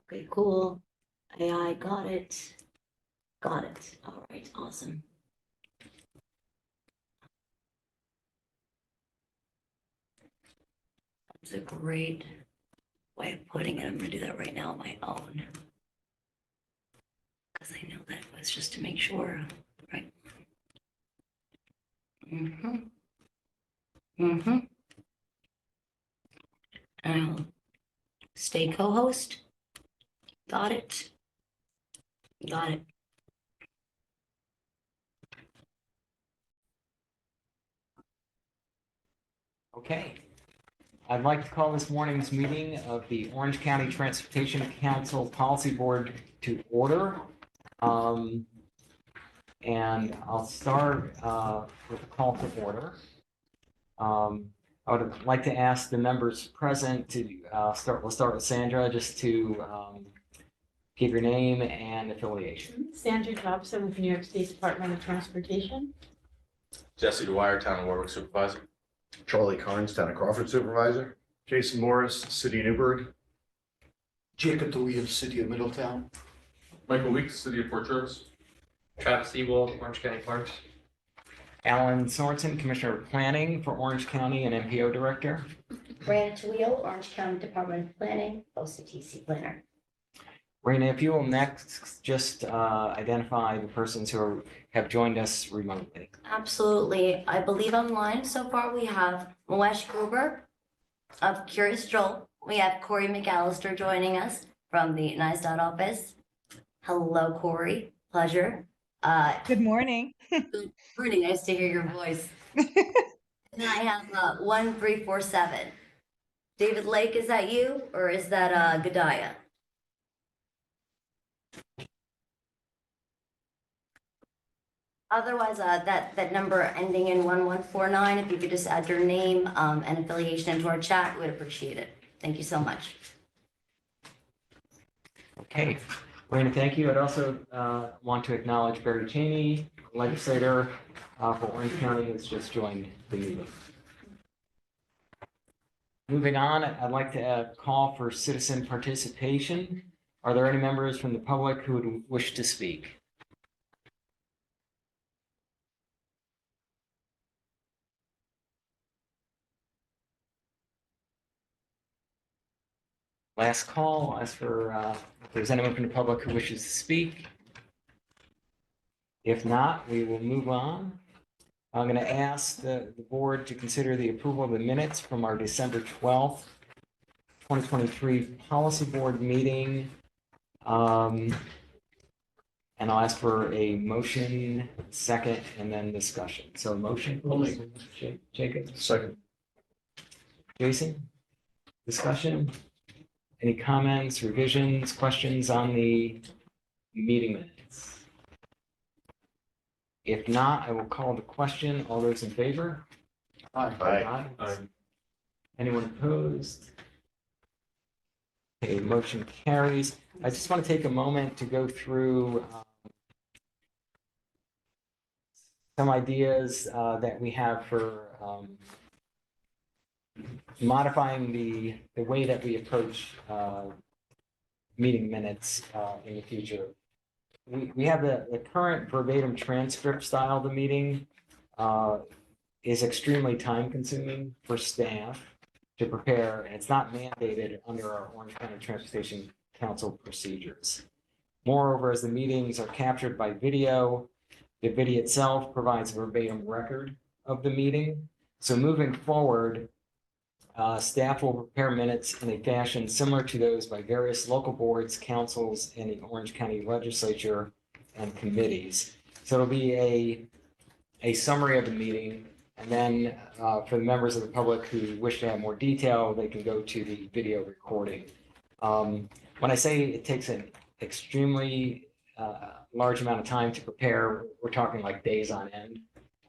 Okay, cool. AI, got it. Got it. All right, awesome. That's a great way of putting it. I'm gonna do that right now on my own. Because I know that was just to make sure, right? Mm-hmm. Mm-hmm. And I'll stay co-host. Got it. Got it. Okay. I'd like to call this morning's meeting of the Orange County Transportation Council Policy Board to order. And I'll start with a call to order. I would like to ask the members present to we'll start with Sandra, just to give your name and affiliation. Sandra Dobson with New York State Department of Transportation. Jesse Dwyer, Town of Warwick Supervisor. Charlie Carnes, Town of Crawford Supervisor. Jason Morris, City of Newburgh. Jacob DeLeo, City of Middletown. Michael Weeks, City of Port Jervis. Travis Ewald, Orange County Parks. Alan Sorensen, Commissioner of Planning for Orange County and MPO Director. Brandon Tawil, Orange County Department of Planning, OCTC Planner. Raina, if you will next just identify the persons who have joined us remotely. Absolutely. I believe online so far we have Moesh Gruber of Curious Joel. We have Corey McAllister joining us from the NISDOT office. Hello, Corey. Pleasure. Good morning. Pretty nice to hear your voice. And I have 1347. David Lake, is that you or is that Godiah? Otherwise, that number ending in 1149, if you could just add your name and affiliation into our chat, we would appreciate it. Thank you so much. Okay, Raina, thank you. I'd also want to acknowledge Barry Cheney, legislator for Orange County, who's just joined the meeting. Moving on, I'd like to call for citizen participation. Are there any members from the public who would wish to speak? Last call, I'll ask for if there's anyone from the public who wishes to speak. If not, we will move on. I'm going to ask the board to consider the approval of the minutes from our December 12th, 2023 Policy Board meeting. And I'll ask for a motion, second, and then discussion. So motion, please. Jacob? Second. Jason? Discussion? Any comments, revisions, questions on the meeting minutes? If not, I will call the question. All those in favor? Aye. Anyone opposed? Okay, motion carries. I just want to take a moment to go through some ideas that we have for modifying the way that we approach meeting minutes in the future. We have the current verbatim transcript style of the meeting is extremely time consuming for staff to prepare, and it's not mandated under our Orange County Transportation Council procedures. Moreover, as the meetings are captured by video, the video itself provides a verbatim record of the meeting. So moving forward, staff will prepare minutes in a fashion similar to those by various local boards, councils, and the Orange County Legislature and committees. So it'll be a summary of the meeting. And then for the members of the public who wish to have more detail, they can go to the video recording. When I say it takes an extremely large amount of time to prepare, we're talking like days on end.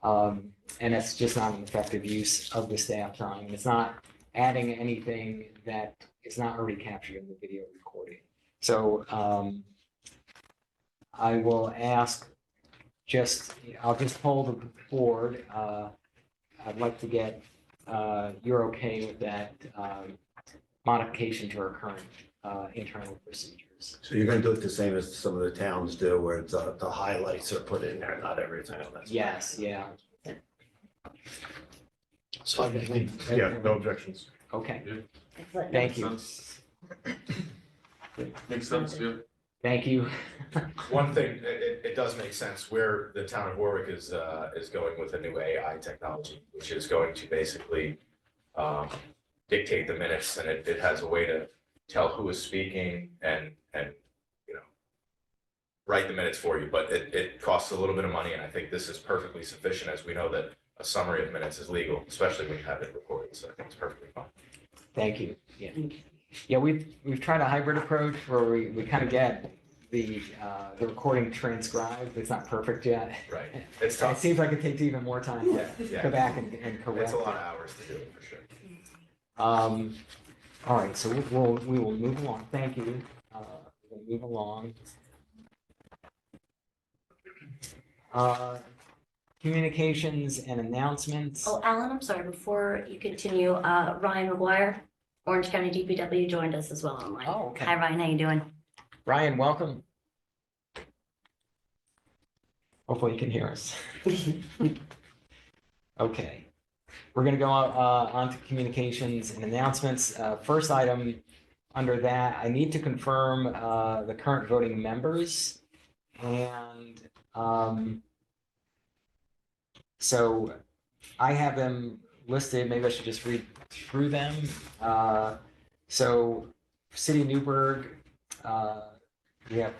And it's just not an effective use of the staff time. It's not adding anything that is not already captured in the video recording. So I will ask I'll just poll the board. I'd like to get you're okay with that modification to our current internal procedures. So you're gonna do it the same as some of the towns do, where it's, the highlights are put in there, not everything. That's- Yes, yeah. So I mean, Yeah, no objections. Okay, Excellent. thank you. Makes sense, yeah. Thank you. One thing, it does make sense where the town of Warwick is going with a new AI technology, which is going to basically dictate the minutes, and it has a way to tell who is speaking and, you know, write the minutes for you, but it costs a little bit of money, and I think this is perfectly sufficient, as we know that a summary of minutes is legal, especially when you have it recorded, so I think it's perfectly fine. Thank you. Yeah. Yeah, we've tried a hybrid approach where we kind of get the recording transcribed. It's not perfect yet. Right, it's It tough. seems like it takes even more time to Yeah. go back and correct. It's a lot of hours to do it, for sure. All right, so we will move along. Thank you. We'll move along. Communications and announcements. Oh, Alan, I'm sorry, before you continue, Ryan McGuire, Orange County DPW joined us as well online. Oh, okay. Hi, Ryan, how you doing? Ryan, welcome. Hopefully you can hear us. Okay. We're going to go on to communications and announcements. First item under that, I need to confirm the current voting members. And so I have them listed. Maybe I should just read through them. So City of Newburgh, we have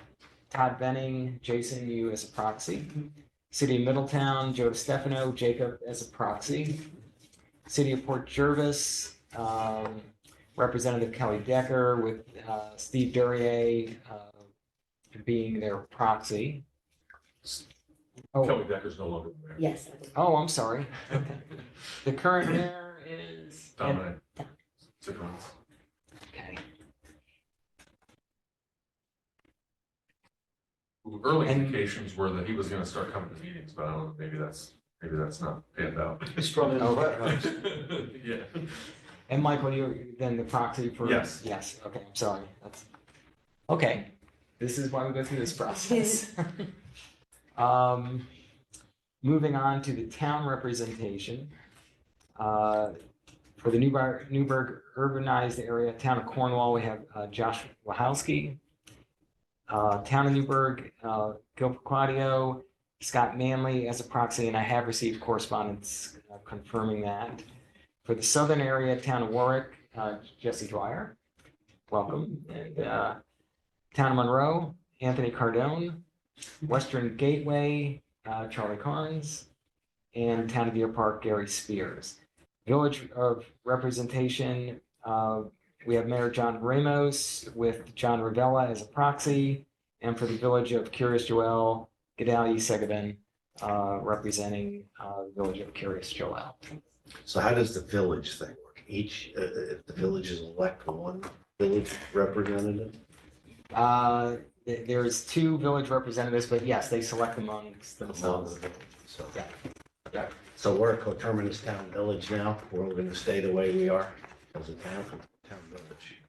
Todd Benning, Jason, you as a proxy. City of Middletown, Joe Stefano, Jacob as a proxy. City of Port Jervis, Representative Kelly Decker with Steve Durier being their proxy. Oh, Kelly Decker's no longer there. Yes. oh, I'm sorry. Okay. The current mayor is. Dominic. 6 months. Okay. Early And- indications were that he was gonna start coming to meetings, but I don't know, maybe that's not panned out. it's from his Okay. wetlands. Yeah. And Michael, you're then the proxy for? Yes. Yes, okay, I'm sorry. That's, okay, this is why we go through this process. Moving on to the town representation. For the Newburgh urbanized area, town of Cornwall, we have Josh Wachowski. Town of Newburgh, Gil Claudio, Scott Manley as a proxy, and I have received correspondence confirming that. For the southern area, town of Warwick, Jesse Dwyer, welcome. And town of Monroe, Anthony Cardone. Western Gateway, Charlie Carnes. And town of Deer Park, Gary Spears. Village of Representation, we have Mayor John Ramos with John Ravella as a proxy. And for the Village of Curious Joel, Gedali Segabin, representing the Village of Curious Joel. So how does the village thing work? Each, if the villages elect one village representative? There's 2 village representatives, but yes, they select amongst themselves. So, Yeah. so we're a coterminous town village now. We're gonna stay the way we are as a town village.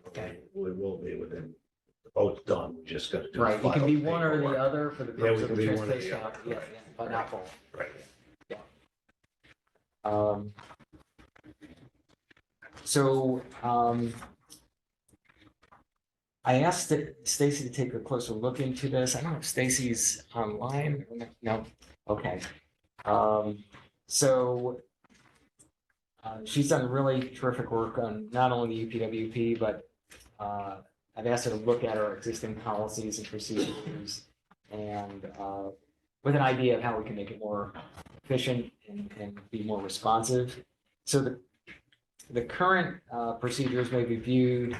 Okay. We will be within, the vote's done. We just gotta do. Right, it can be final one or the paperwork. other for the Yeah, we purpose of can the be one or the transportation, other, yeah, right. yeah, but not both. Right. So, I asked Stacy to take a closer look into this. I don't know if Stacy's online. No, okay. So she's done really terrific work on not only the UPWP, but I've asked her to look at our existing policies and procedures and with an idea of how we can make it more efficient and be more responsive. So the current procedures may be viewed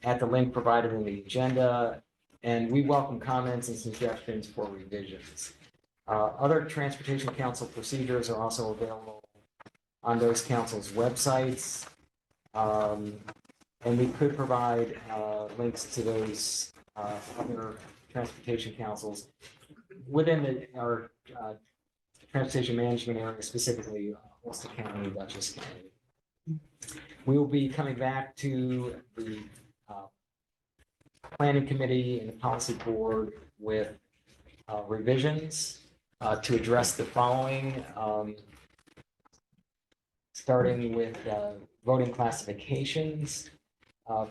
at the link provided in the agenda, and we welcome comments and suggestions for revisions. Other Transportation Council procedures are also available on those councils' websites. And we could provide links to those other transportation councils within our transportation management area, specifically Ulster County, Dutchess County. We will be coming back to the planning committee and the policy board with revisions to address the following. Starting with voting classifications.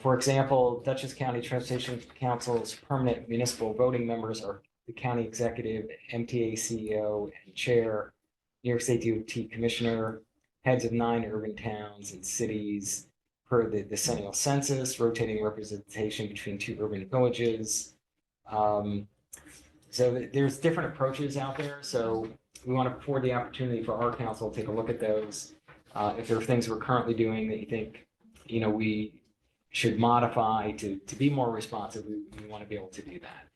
For example, Dutchess County Transportation Council's permanent municipal voting members are the county executive, MTA CEO and chair, New York State DOT commissioner, heads of 9 urban towns and cities per the decennial census, rotating representation between 2 urban villages. So there's different approaches out there. So we want to afford the opportunity for our council to take a look at those. If there are things we're currently doing that you think, we should modify to be more responsive, we want to be able to do that.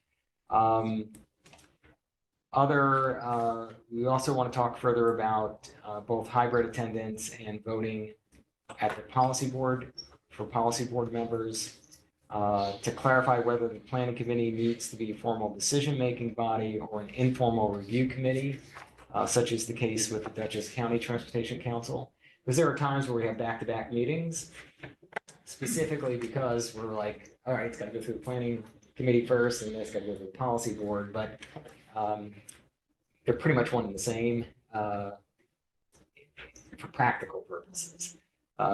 We also want to talk further about both hybrid attendance and voting at the policy board for policy board members to clarify whether the planning committee needs to be a formal decision-making body or an informal review committee, such as the case with the Dutchess County Transportation Council. Because there are times where we have back-to-back meetings, specifically because we're like, all right, it's got to go through the planning committee first, and then it's got to go through the policy board, but they're pretty much one and the same for practical purposes.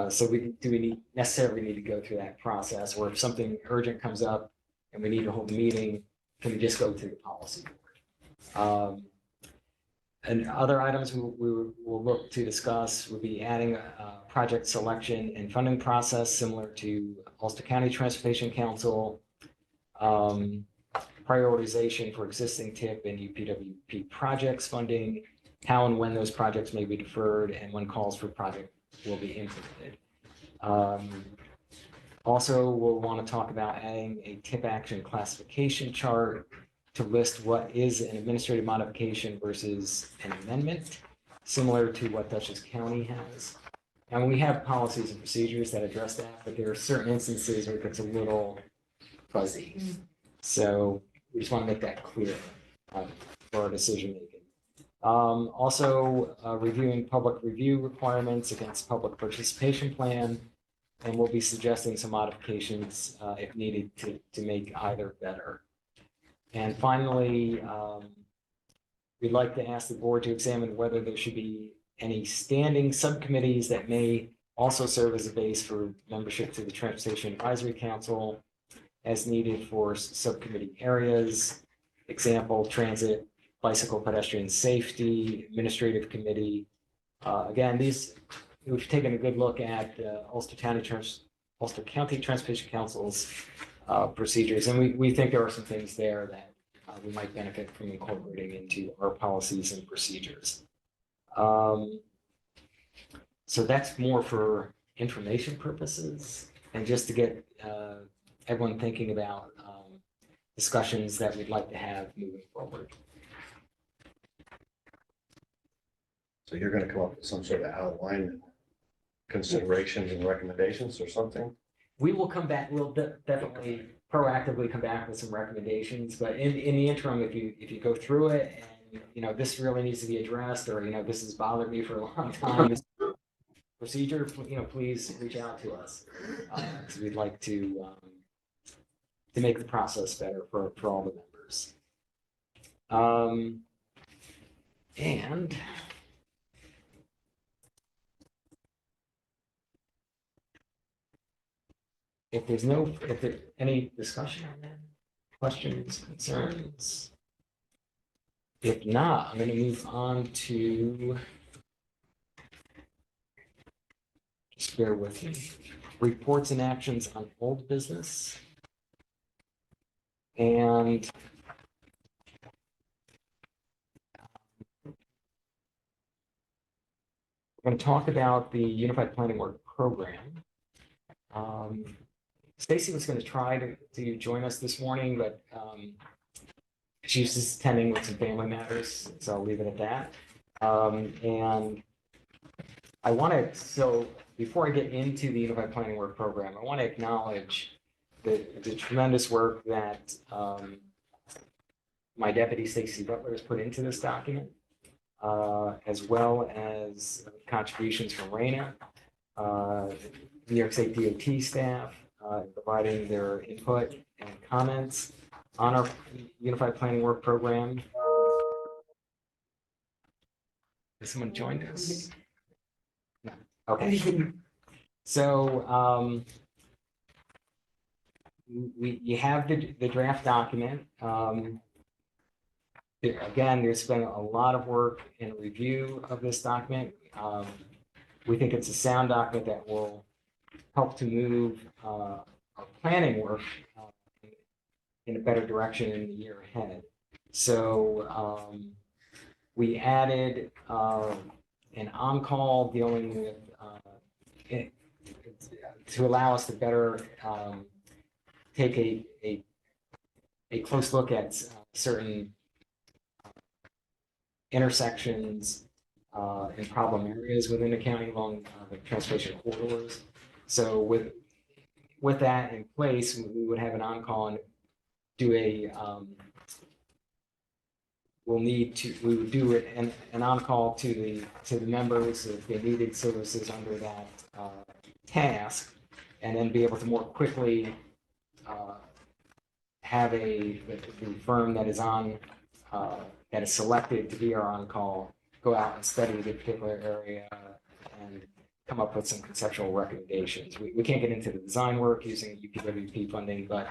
So do we necessarily need to go through that process, or if something urgent comes up and we need to hold a meeting, can we just go to the policy board? And other items we will look to discuss would be adding a project selection and funding process similar to Ulster County Transportation Council, prioritization for existing TIP and UPWP projects funding, how and when those projects may be deferred, and when calls for project will be implemented. Also, we'll want to talk about adding a TIP action classification chart to list what is an administrative modification versus an amendment, similar to what Dutchess County has. And we have policies and procedures that address that, but there are certain instances where it gets a little fuzzy. So we just want to make that clear for our decision making. Also, reviewing public review requirements against public participation plan, and we'll be suggesting some modifications if needed to make either better. And finally, we'd like to ask the board to examine whether there should be any standing subcommittees that may also serve as a base for membership to the Transportation Advisory Council as needed for subcommittee areas. Example, transit, bicycle pedestrian safety, administrative committee. Again, we've taken a good look at Ulster County Transportation Council's procedures, and we think there are some things there that we might benefit from incorporating into our policies and procedures. So that's more for information purposes and just to get everyone thinking about discussions that we'd like to have moving forward. So you're gonna come up with some sort of outline, considerations and recommendations or something? We will come back, we'll definitely proactively come back with some recommendations, but in the interim, if you go through it and, this really needs to be addressed, or, this has bothered me for a long time, this procedure, please reach out to us. Because we'd like to make the process better for all the members. And if there's any discussion on that, questions, concerns? If not, I'm going to move on to, just bear with me, reports and actions on old business. And we're going to talk about the Unified Planning Work Program. Stacy was going to try to join us this morning, but she's just attending with some family matters, so I'll leave it at that. And so before I get into the Unified Planning Work Program, I want to acknowledge the tremendous work that my deputy Stacy Butler has put into this document, as well as contributions from Raina, New York State DOT staff, providing their input and comments on our Unified Planning Work Program. Has someone joined us? No. Okay. So you have the draft document. Again, there's been a lot of work and review of this document. We think it's a sound document that will help to move our planning work in a better direction in the year ahead. So we added an on-call dealing with to allow us to better take a close look at certain intersections and problem areas within the county along the transportation corridors. So with that in place, we would have an on-call and do we would do an on-call to the members if they needed services under that task, and then be able to more quickly have the firm that is on that is selected to be our on-call go out and study the particular area and come up with some conceptual recommendations. We can't get into the design work using UPWP funding, but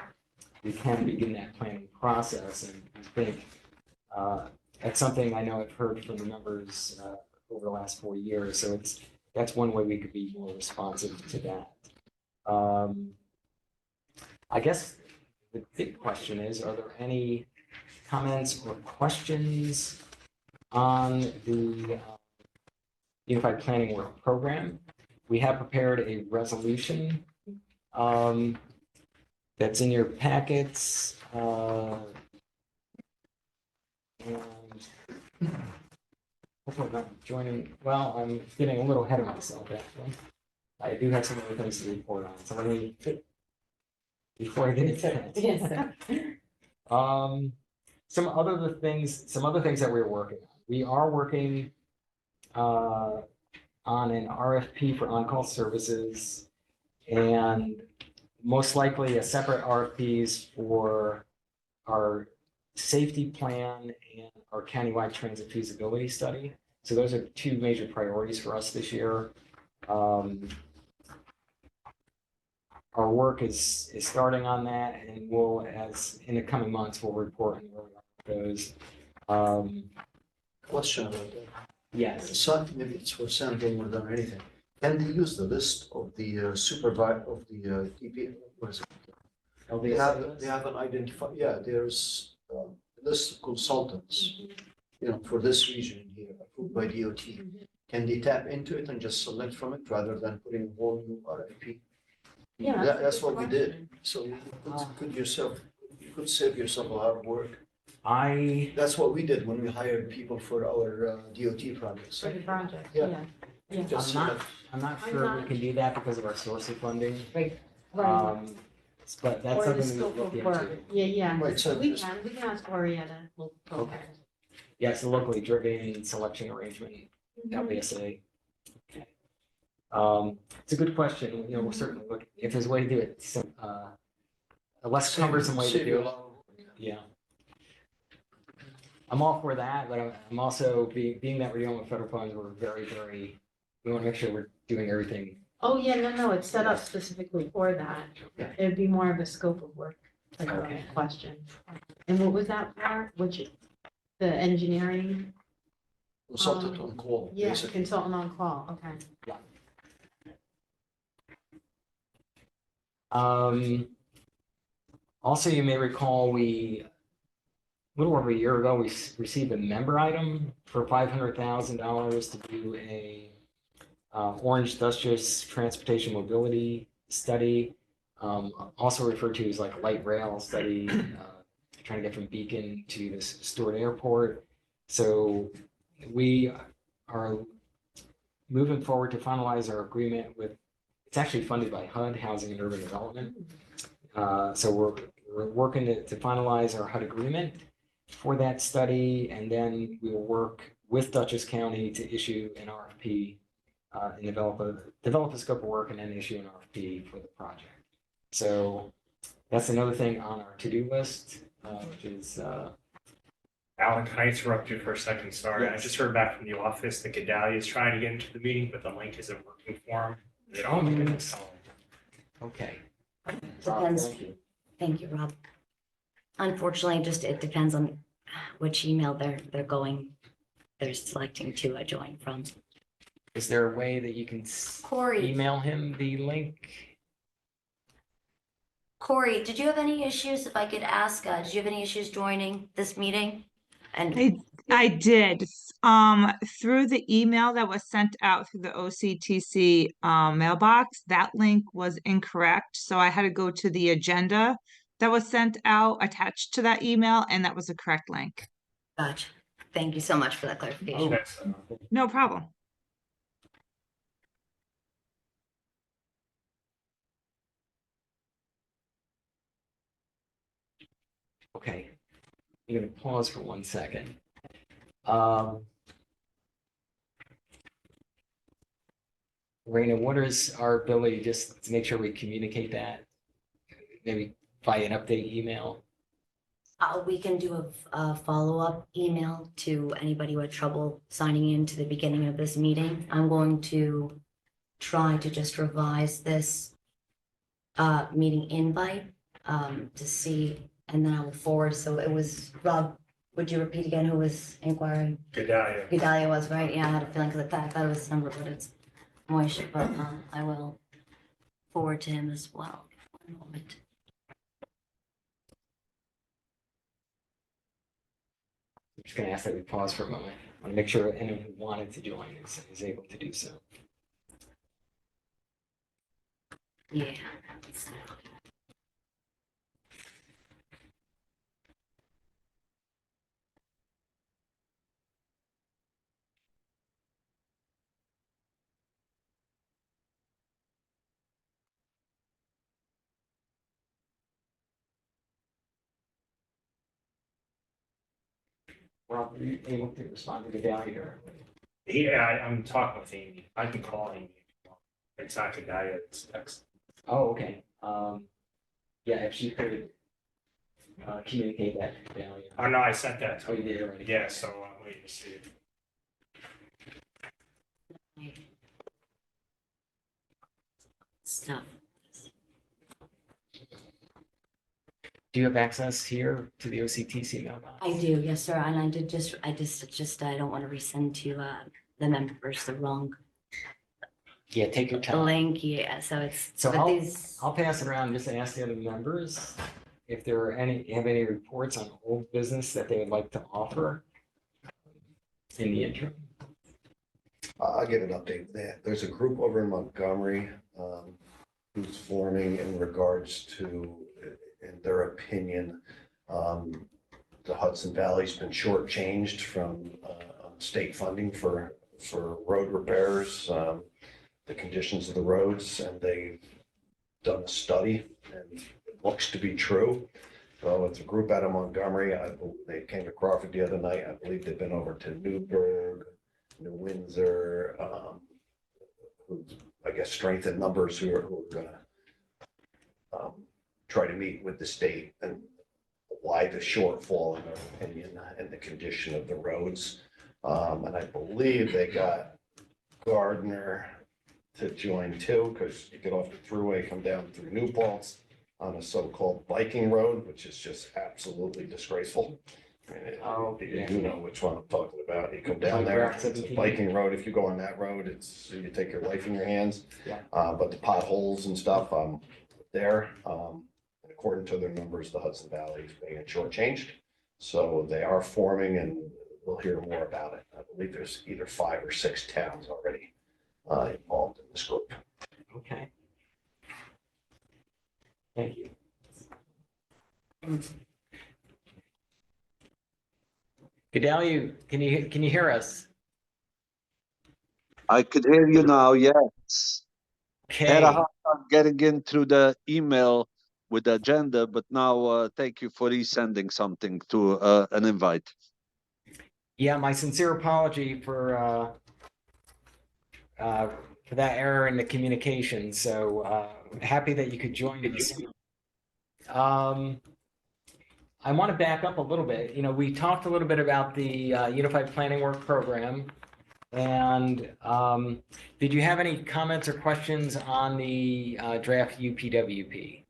we can begin that planning process. And I think that's something I know I've heard from the members over the last 4 years. So that's one way we could be more responsive to that. I guess the big question is, are there any comments or questions on the Unified Planning Work Program? We have prepared a resolution that's in your packets. And hopefully I'm not joining. Well, I'm getting a little ahead of myself, actually. I do have some other things to report on. So let me, before I get into that. Some other things that we're working on. We are working on an RFP for on-call services, and most likely a separate RFPs for our safety plan and our countywide transit feasibility study. So those are two major priorities for us this year. Our work is starting on that, and we'll, as in the coming months, we'll report on where we are with those. Question about that. Yes. So maybe it's for Senator more than anything. Can they use the list of the supervisor of the DP? What is it? They have an identified, yeah, there's a list of consultants, for this region here, approved by DOT. Can they tap into it and just select from it rather than putting a whole new RFP? Yeah, That's what we did. So you could save yourself a lot of work. That's what we did when we hired people for our DOT projects. For the project, Yeah. yeah. Just I'm not sure we can do that because of our source of funding. Right. But that's Or the something we scope look of work. into. Yeah. Right, so We just- can ask Orietta. We'll go Okay. ahead. Yes, the locally driven selection arrangement, LBSA. Okay. It's a good question. We'll certainly look, if there's a way to do it, a less cumbersome way to Save you do a it. lot of work. Yeah. I'm all for that, but I'm also being that we're dealing with federal funds, we're very, we want to make sure we're doing everything. Oh, yeah, no, it's set up specifically for that. Okay. It'd be more of a scope of work type of Okay. question. And what was that for? The engineering? Consultant on call, Yeah, basically. consultant on call, okay. Also, you may recall a little over a year ago, we received a member item for $500,000 to do a Orange Dutchess transportation mobility study, also referred to as like light rail study, trying to get from Beacon to the Stewart Airport. So we are moving forward to finalize our agreement with, it's actually funded by HUD, Housing and Urban Development. So we're working to finalize our HUD agreement for that study, and then we will work with Dutchess County to issue an RFP and develop a scope of work and then issue an RFP for the project. So that's another thing on our to-do list, which is, Alan, can I interrupt you for a second? Sorry, I Yes. just heard back from the office that Gedalia is trying to get into the meeting, but the link isn't working for him. They don't Oh, have it, yes. so- okay. Depends. Thank you. Thank you, Rob. Unfortunately, just it depends on which email they're selecting to join from. Is there a way that you can Corey, email him the link? Corey, did you have any issues, if I could ask, did you have any issues joining this meeting? And I did. Through the email that was sent out through the OCTC mailbox, that link was incorrect. So I had to go to the agenda that was sent out attached to that email, and that was the correct link. gotcha. Thank you so much for that clarification. That's, No problem. Okay. I'm gonna pause for 1 second. Raina, what is our ability just to make sure we communicate that? Maybe via an update email? We can do a follow-up email to anybody who had trouble signing in to the beginning of this meeting. I'm going to try to just revise this meeting invite to see, and then I will forward. So it was, Rob, would you repeat again who was inquiring? Gedalia. Gedalia was, right? Yeah, I had a feeling because I thought it was his number, but it's Moish, but I will forward to him as well. One moment. I'm just gonna ask that we pause for a moment. I want to make sure anyone who wanted to join is able to do so. Yeah. Rob, are you able to respond to the Gedalia? Yeah, I'm talking with Amy. I can call Amy. It's not Gedalia, it's text. Oh, okay. Yeah, if she could communicate that to Gedalia. Oh, no, I sent that Oh, to you her. did already? Yeah, so I'm waiting to see it. Stuff. Do you have access here to the OCTC mailbox? I do, yes, sir. And I I don't want to resend to the members the wrong Yeah, take your time. link. Yeah, so it's So but I'll- these. I'll pass it around and just ask the other members if there are have any reports on old business that they would like to offer in the interim. I'll give an update there. There's a group over in Montgomery who's forming in regards to, in their opinion, the Hudson Valley's been shortchanged from state funding for road repairs, the conditions of the roads, and they've done a study, and it looks to be true. So it's a group out of Montgomery. They came to Crawford the other night. I believe they've been over to Newburgh, New Windsor, who's, I guess, strength in numbers who are gonna try to meet with the state and why the shortfall in their opinion and the condition of the roads. And I believe they got Gardner to join too, because you get off the throughway, come down through New Paltz on a so-called biking road, which is just absolutely disgraceful. Oh, yeah. You know which one I'm talking about. You come down there, it's a biking road. If you go on that road, you take your life in your hands. Yeah. But the potholes and stuff, there, according to their numbers, the Hudson Valley is being shortchanged. So they are forming, and we'll hear more about it. I believe there's either 5 or 6 towns already involved in this group. Okay. Thank you. Gedalia, can you hear us? I could hear you now, yes. Had a Okay. hard time getting in through the email with the agenda, but now thank you for resending something to an invite. Yeah, my sincere apology for that error in the communication. So happy that you could join us. I want to back up a little bit. You know, we talked a little bit about the Unified Planning Work Program. And did you have any comments or questions on the draft UPWP?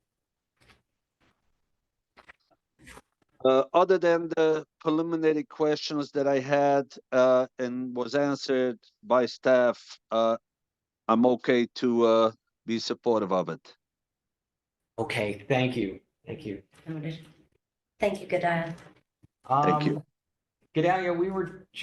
Other than the preliminary questions that I had and was answered by staff, I'm okay to be supportive of it. Okay, thank you. Thank you. Noted. Thank you, Godiah. Thank you. Gedalia,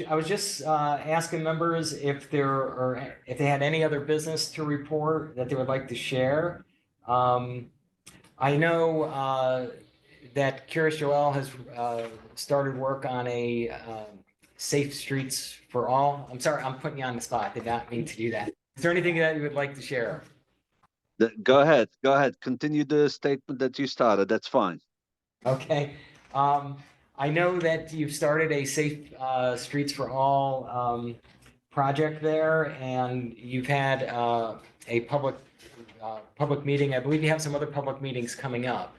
I was just asking members if if they had any other business to report that they would like to share. I know that Curious Joel has started work on a Safe Streets for All. I'm sorry, I'm putting you on the spot. Did not mean to do that. Is there anything that you would like to share? Go ahead. Go ahead. Continue the statement that you started. That's fine. Okay. I know that you've started a Safe Streets for All project there, and you've had a public meeting. I believe you have some other public meetings coming up.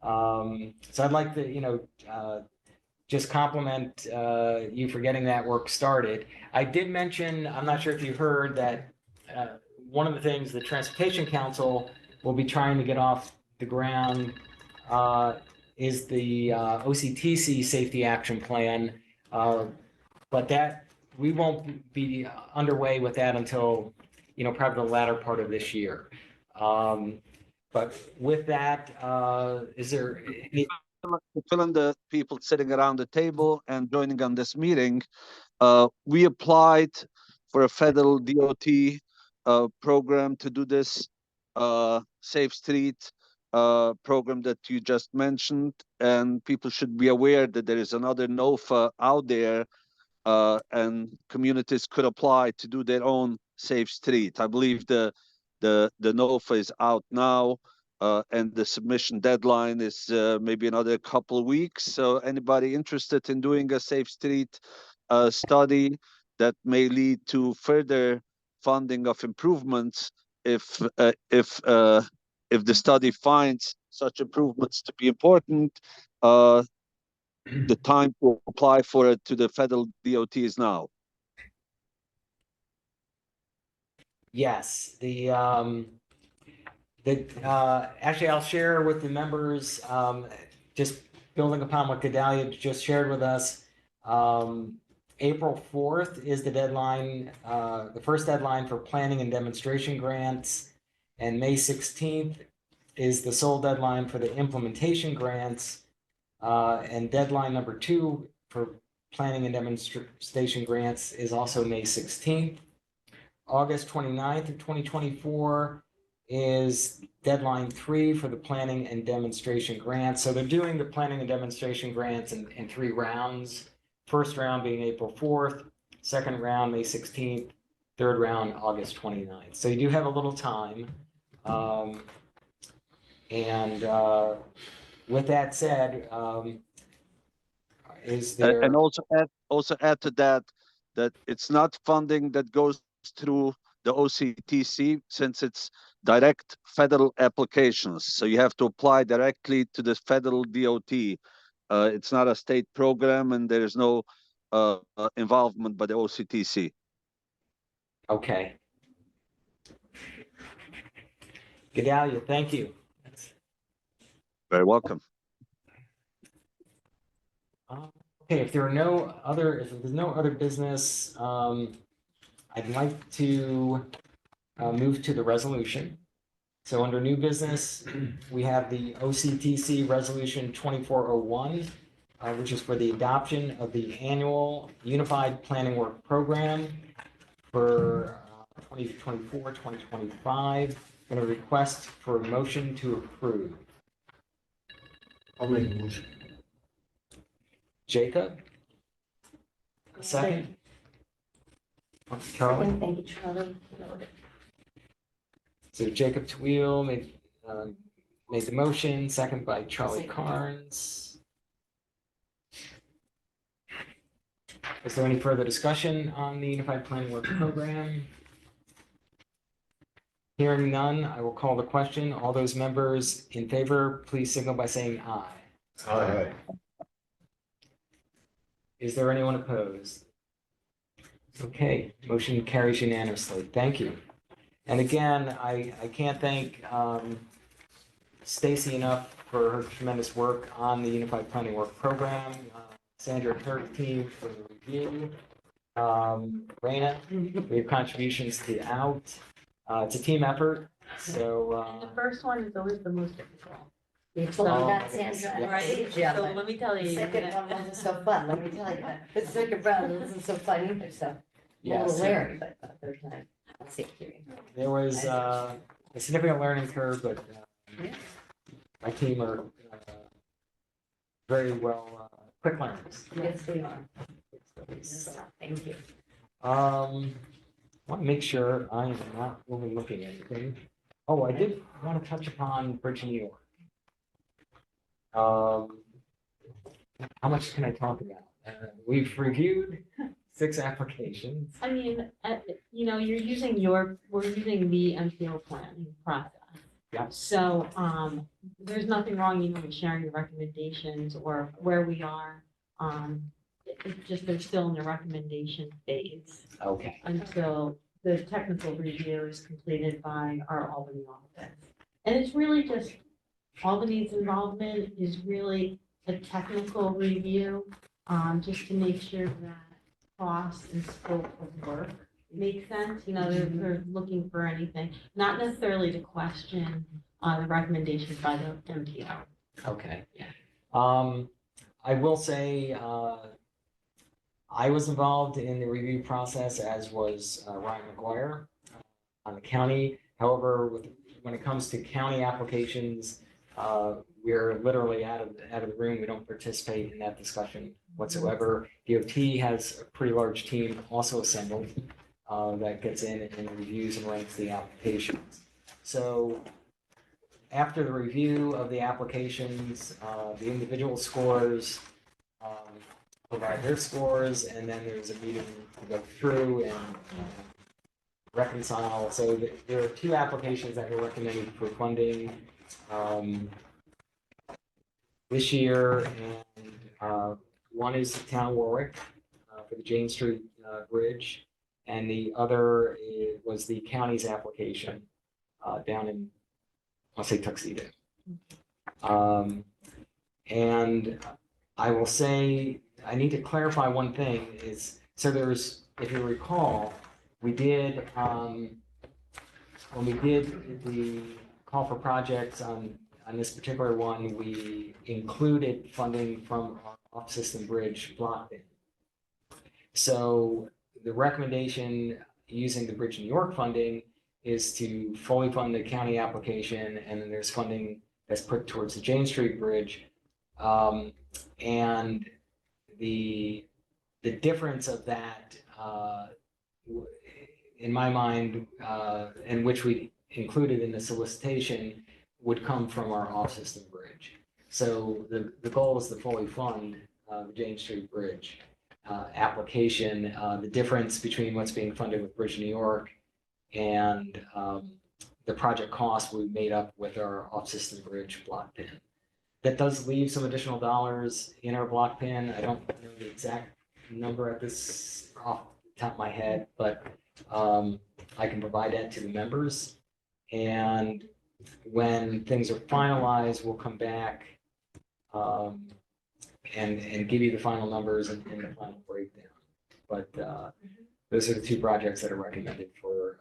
So I'd like to, just compliment you for getting that work started. I did mention, I'm not sure if you heard that one of the things the Transportation Council will be trying to get off the ground is the OCTC Safety Action Plan, but that we won't be underway with that until, probably the latter part of this year. But with that, is there any? Filling the people sitting around the table and joining on this meeting, we applied for a federal DOT program to do this Safe Street program that you just mentioned, and people should be aware that there is another NOFA out there, and communities could apply to do their own Safe Street. I believe the NOFA is out now. And the submission deadline is maybe another couple of weeks. So anybody interested in doing a Safe Street study that may lead to further funding of improvements, if the study finds such improvements to be important, the time to apply for it to the federal DOT is now. Yes, actually, I'll share with the members, just building upon what Gedalia just shared with us. April 4th is the deadline, the first deadline for planning and demonstration grants, and May 16th is the sole deadline for the implementation grants, and deadline number 2 for planning and demonstration grants is also May 16th. August 29th of 2024 is deadline 3 for the planning and demonstration grants. So they're doing the planning and demonstration grants in 3 rounds. First round being April 4th, second round May 16th, third round August 29th. So you do have a little time. With that said, is there? And also add to that it's not funding that goes through the OCTC, since it's direct federal applications. So you have to apply directly to the federal DOT. It's not a state program, and there is no involvement by the OCTC. Okay. Gedalia, thank you. Very welcome. Okay, if there's no other business, I'd like to move to the resolution. So under new business, we have the OCTC Resolution 2401, which is for the adoption of the annual Unified Planning Work Program for 2024, 2025. I'm going to request for a motion to approve. I'll make a motion. Jacob? A second? Charlie? Thank you, Charlie. So Jacob Twiel made the motion, second by Charlie Carnes. Is there any further discussion on the Unified Planning Work Program? Hearing none, I will call the question. All those members in favor, please signal by saying aye. Aye. Is there anyone opposed? Okay, motion carries unanimously. Thank you. And again, I can't thank Stacy enough for her tremendous work on the Unified Planning Work Program. Sandra and her team for the review. Raina, we have contributions throughout. It's a team effort, so. And the first one is always the most difficult. Well, Oh, that's my goodness, Sandra. yeah. Right, Yeah, so but let me tell The you. second one wasn't so fun, let me tell you. The second round wasn't so fun either, so. A Yes. little Larry, but the third time, I'll see it. There was a significant learning curve, but Yeah. my team are very well, quick learners. Yes, we are. Thank you. Want to make sure I am not overlooking anything. Oh, I did want to touch upon Bridge New York. How much can I talk about? We've reviewed 6 applications. I mean, we're using the MPO planning process. Yeah. So, there's nothing wrong even with sharing the recommendations or where we are. It's just, they're still in the recommendation phase Okay. until the technical review is completed by our Albany office. And it's really just, Albany's involvement is really a technical review, just to make sure that cost and scope of work makes sense. They're looking for anything, not necessarily to question the recommendations by the MPO. Okay. I will say, I was involved in the review process, as was Ryan McGuire on the county. However, when it comes to county applications, we're literally out of the room. We don't participate in that discussion whatsoever. DOT has a pretty large team also assembled that gets in and reviews and ranks the applications. So after the review of the applications, the individual scores provide their scores, and then there's a meeting to go through and reconcile. So there are 2 applications that were recommended for funding this year, and one is the town of Warwick for the Jane Street Bridge, and the other was the county's application down in, I'll say, Tuxedo. And I will say, I need to clarify one thing is, so there's, if you recall, we did, when we did the call for projects on this particular one, we included funding from our off-system bridge block bin. So the recommendation using the Bridge New York funding is to fully fund the county application, and then there's funding that's put towards the Jane Street Bridge. And the difference of that, in my mind, and which we included in the solicitation, would come from our off-system bridge. So the goal is to fully fund the Jane Street Bridge application. The difference between what's being funded with Bridge New York and the project cost we made up with our off-system bridge block bin. That does leave some additional dollars in our block bin. I don't know the exact number at this off the top of my head, but I can provide that to the members. And when things are finalized, we'll come back and give you the final numbers and the final breakdown. But those are the 2 projects that are recommended for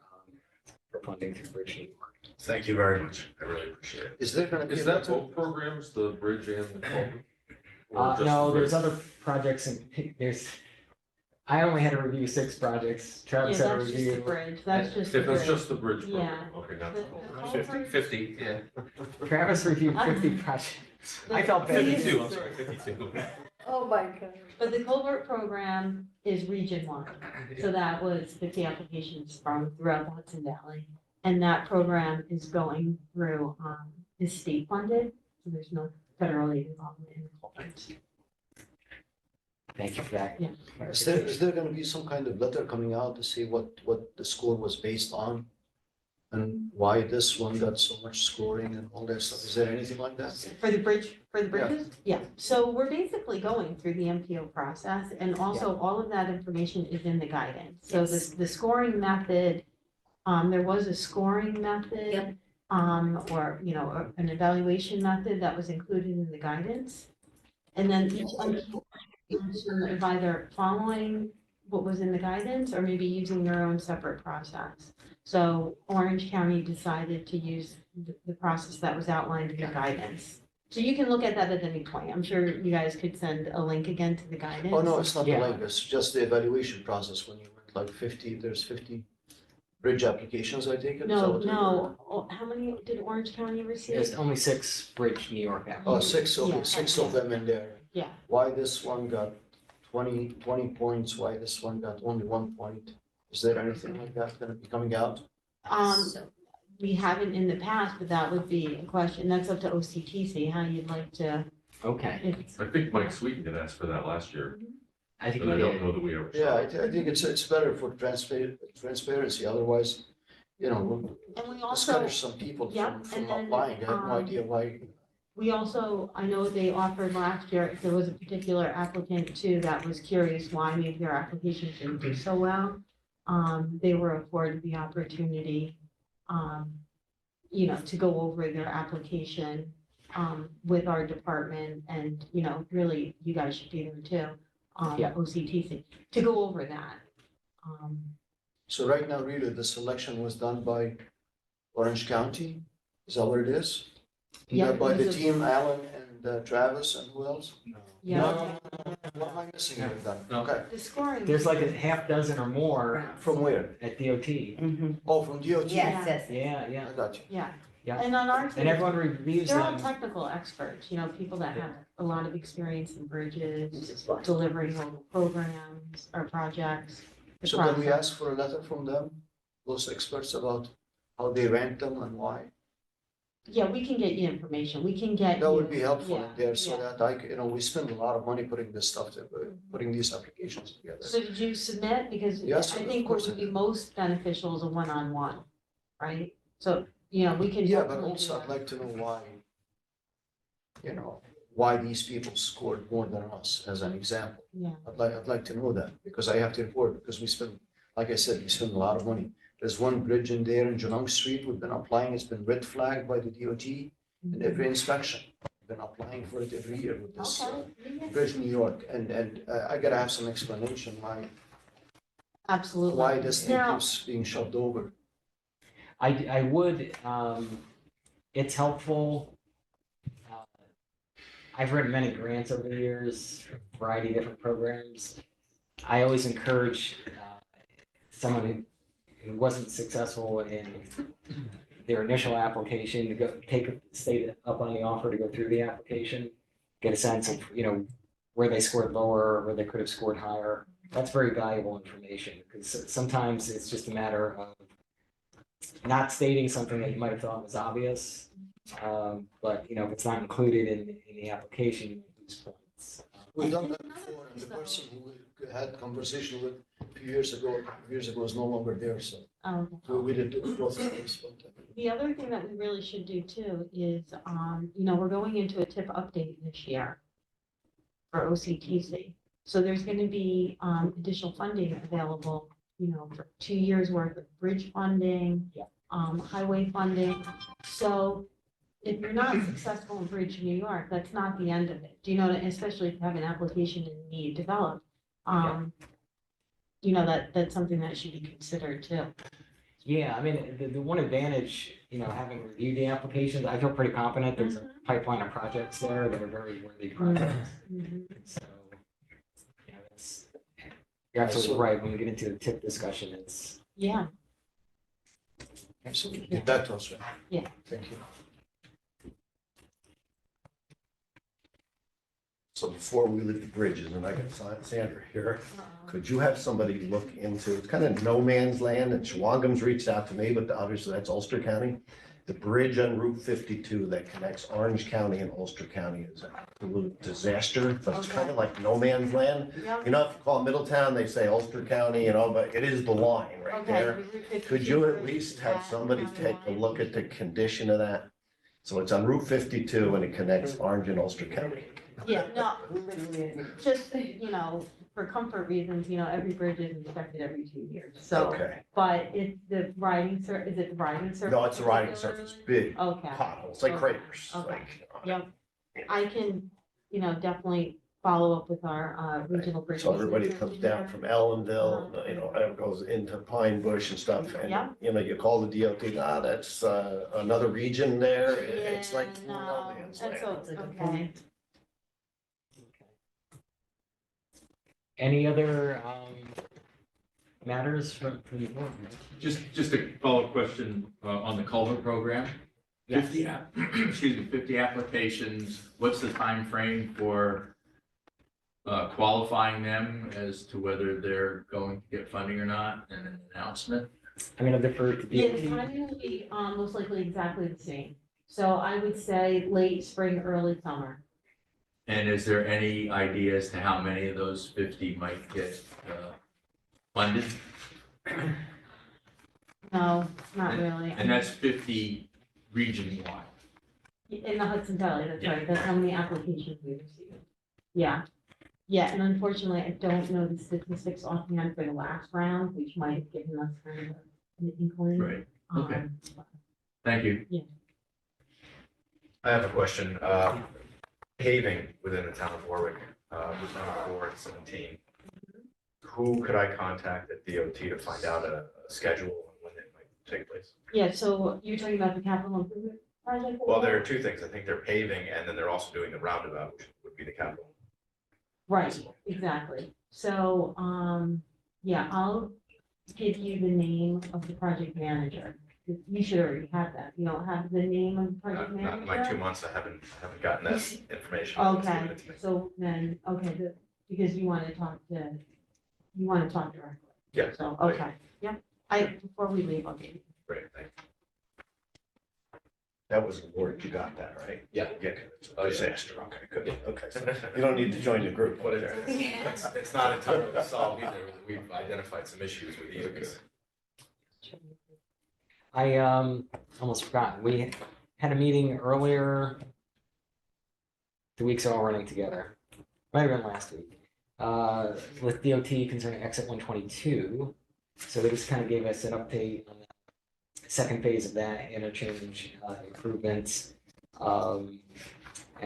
funding through Bridge New York. Thank you very much. I really appreciate it. Is there gonna be? Is that both programs, the bridge and the culvert? Or just No, the there's bridge? other projects and I only had to review 6 projects. Travis had to That's just the review. bridge, that's just. If the it's bridge. just the bridge program, Yeah. okay, not The- the whole. the culvert- 50, yeah. Travis reviewed 50 projects. I felt bad. 52, I'm sorry, 52. Oh, my God. But the culvert program is region 1, so that was 50 applications from throughout the Hudson Valley. And that program is going through, is state funded, so there's no federal aid involvement in the culverts. Thank you for that. Yeah. Is there gonna be some kind of letter coming out to say what the score was based on? And why this one got so much scoring and all that stuff? Is there anything like that? For the bridges? Yeah, so we're basically going through the MPO process, and also all of that information is in the guidance. So Yes. the scoring method, there was a scoring method. Yep. Or, you know, an evaluation method that was included in the guidance. And then each institution of either following what was in the guidance or maybe using their own separate process. So Orange County decided to use the process that was outlined in the guidance. So you can look at that at any point. I'm sure you guys could send a link again to the guidance. Oh, no, it's not the Yeah. link, it's just the evaluation process when you went like 50, there's 50 bridge applications, I take it? Is that No, what you- no. Oh, how many did Orange County There's receive? only 6 Bridge New York Oh, applicants. six, okay, Yeah. 6 of them in there. Yeah, Why this one got 20 points, why this one got only 1 point? Is there anything like that gonna be coming out? So, we haven't in the past, but that would be a question. That's up to OCTC, how you'd like to. Okay, if- I think Mike Sweeten had asked for that last year, I think but we I don't did. know that we ever. Yeah, I think it's better for transparency, otherwise, you know, And we also, discourage some people Yeah, from and then, applying, I have no idea why. we also, I know they offered last year, if there was a particular applicant too that was curious why maybe their application didn't do so well. They were afforded the opportunity, you know, to go over their application, with our department and, you know, really, you guys should be there too. Yeah. OCTC, to go over that. So right now, really, the selection was done by Orange County, is that what it is? Yeah, Not by it the was a- team, Alan and Travis and who else? Yeah, What am I missing here then? No. Okay, the scoring. There's like a half dozen or more from where? at DOT. Oh, from DOT? yes, yes. Yeah, yeah. I got you. Yeah. Yeah. And on our team. And everyone reviews They're all them. technical experts, you know, people that have a lot of experience in bridges, delivering local programs or projects. the So can we process. ask for a letter from them, those experts, about how they rank them and why? Yeah, we can get you information. We can get you. That would be helpful in yeah, there so yeah. that you know, we spend a lot of money putting this stuff, putting these applications together. So did you submit? Because Yes, I of think what course I would be did. most beneficial is a one-on-one, right? So, you know, we can. Yeah, but definitely do also I'd that. like to know why, you know, why these people scored more than us, as an example. Yeah, I'd like to know that, because I have to report, because we spend, like I said, we spend a lot of money. There's one bridge in there in Geelong Street, we've been applying, it's been red flagged by the DOT in every inspection. We've been applying for it every year with this okay. bridge in New York, and I gotta have some explanation Absolutely. why this thing Now, keeps being shoved over. I would, it's helpful. I've written many grants over the years, a variety of different programs. I always encourage someone who wasn't successful in their initial application to go stay up on the offer to go through the application, get a sense of, you know, where they scored lower, or where they could have scored higher. That's very valuable information, because sometimes it's just a matter of not stating something that you might have thought was obvious. But, you know, if it's not included in the application, you lose points. We've done that before, and the person who we had conversation with a few years ago is no longer there, so we did go through this. But, The other thing that we really should do too is, you know, we're going into a tip update this year for OCTC. So there's gonna be, additional funding available, you know, for 2 years worth of bridge funding. Yeah. Highway funding. So if you're not successful in Bridge New York, that's not the end of it. Do you know, especially if you have an application and need developed. You know, that's something that should be considered too. Yeah, I mean, the one advantage, you know, having reviewed the applications, I feel pretty confident there's a pipeline of projects there that are very worthy projects. Mhm. So, you know, you're absolutely right. When we get into the tip discussion, it's. Yeah, Absolutely, get back to us, right? Yeah. Thank you. So before we leave the bridges, and I got Sandra here, could you have somebody look into, it's kind of no man's land, and Chewangam's reached out to me, but obviously that's Ulster County. The bridge on Route 52 that connects Orange County and Ulster County is an absolute disaster, but it's kind of like no man's land. Yep. You know, if you call Middletown, they say Ulster County, you know, but it is the line right Okay, there. the Route 52 Could you at bridge least is have that somebody county take a line. look at the condition of that? So it's on Route 52 and it connects Orange and Ulster County. Yeah, no, just, you know, for comfort reasons, you know, every bridge is inspected every 2 years, so. Okay. But it's the riding is it the riding surface? No, it's a riding surface, big Okay, potholes, like Okay. craters, Okay. like. yep. I can, you know, definitely follow up with our regional bridge. So everybody commissioners comes in down there. from Ellenville, you know, and goes into Pine Bush and stuff, and, Yeah. you know, you call the DOT, that's, another region there, it's like Yeah, no no, man's that's land. okay. Any other matters from the board? Just a follow-up question on the culvert program. Yes. 50, excuse me, 50 applications. What's the time frame for qualifying them as to whether they're going to get funding or not, and an announcement? I'm gonna defer to Yeah, the the, timing will be most likely exactly the same. So I would say late spring, early summer. And is there any idea as to how many of those 50 might get funded? No, not really. And that's 50 region-wide. In the Hudson Valley, that's Yeah. right. That's how many applications we received. Yeah. Yeah, and unfortunately, I don't know the statistics offhand for the last round, which might have given us kind of an inkling. Right. Okay. Um, Thank you. I have a question. Paving within the town of Warwick, was number 4 and 17. Who could I contact at DOT to find out a schedule and when it might take place? Yeah, so you're talking about the capital improvement project? Well, there are two things. I think they're paving and then they're also doing the roundabout, which would be the capital. Right, exactly. So, yeah, I'll give you the name of the project manager. You should already have that. You don't have the name of the project Not in my manager? 2 months, I haven't gotten that information. It's given Okay, it to me. so then, okay, because you want to talk directly. Yeah. So, okay, yeah. Before we leave, I'll give you. Great, thank you. That was the word, you got that, right? Yeah. Yeah, it's Oh, a yeah. disaster, okay, good, okay. You don't need to join the group. But it's not entirely solved either. We've identified some issues with the units. I almost forgot, we had a meeting earlier. 2 weeks all running together, might have been last week, with DOT concerning exit 122. So they just kind of gave us an update on the second phase of that interchange improvements. And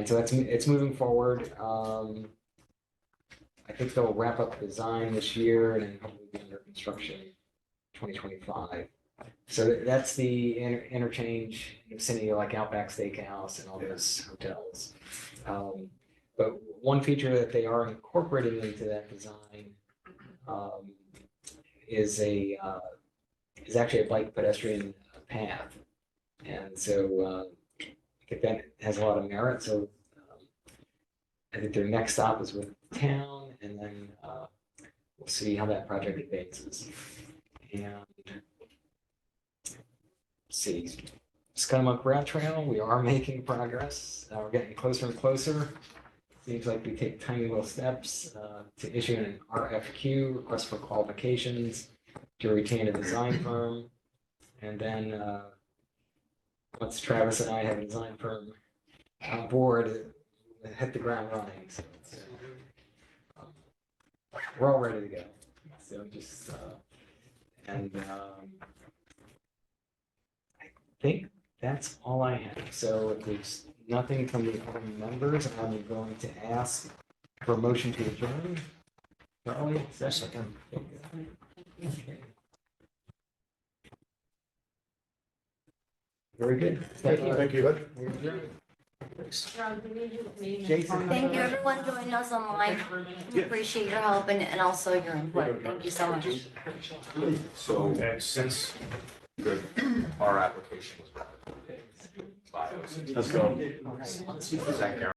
so it's moving forward. I think they'll wrap up design this year and then hopefully be under construction 2025. So that's the interchange in the vicinity of like Outback Steakhouse and all those hotels. But one feature that they are incorporating into that design is actually a bike pedestrian path. And so I think that has a lot of merit. So I think their next stop is with the town, and then we'll see how that project advances. And see, Scudamook Rail Trail, we are making progress. We're getting closer and closer. Seems like we take tiny little steps to issue an RFQ, request for qualifications, to retain a design firm. And then once Travis and I have a design firm on board, hit the ground running. So it's, we're all ready to go. So just, I think that's all I have. So if there's nothing from the other members, I'm going to ask for a motion to adjourn. Charlie, second. Okay. Very good. Thank you. Thank you. We're adjourned. Rob, we need your name and Jason. phone Thank you, number. everyone joining us online. We appreciate your help and also your input. Thank you so much. So since our application was. Let's go. Is that Karen?